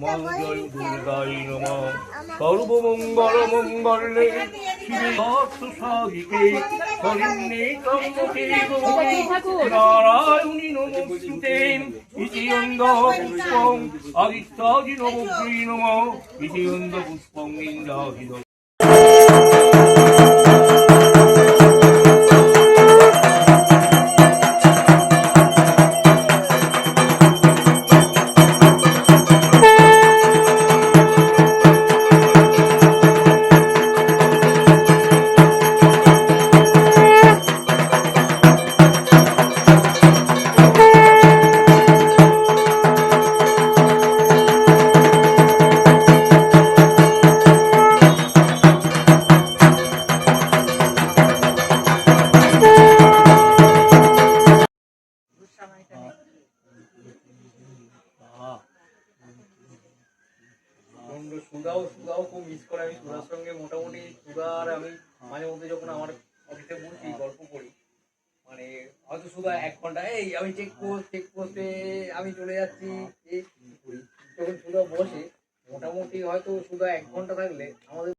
মঙ্গল দুর্গায় নমঃ সর্বমঙ্গল মঙ্গলে শিবে সাধিকে শরণ্যে ত্র্যম্বকে গৌরী নারায়ণী নমস্তুতে ইতি অন্ধ পুষ্পং আদিত্যাদি নমগ্রী নমঃ ইতি অন্ধ পুষ্পং ইন্দ্রাহিত। সুধাও খুব মিস করে। আমি সুধার সঙ্গে মোটামুটি সুধার আমি মাঝে মধ্যে যখন আমার অফিসে বসি গল্প করি, মানে হয়তো সুধা 1 ঘন্টা এই আমি চেকপোস্টে আমি চলে যাচ্ছি যখন সুধা বসে মোটামুটি হয়তো সুধা 1 ঘন্টা থাকলে আমাদের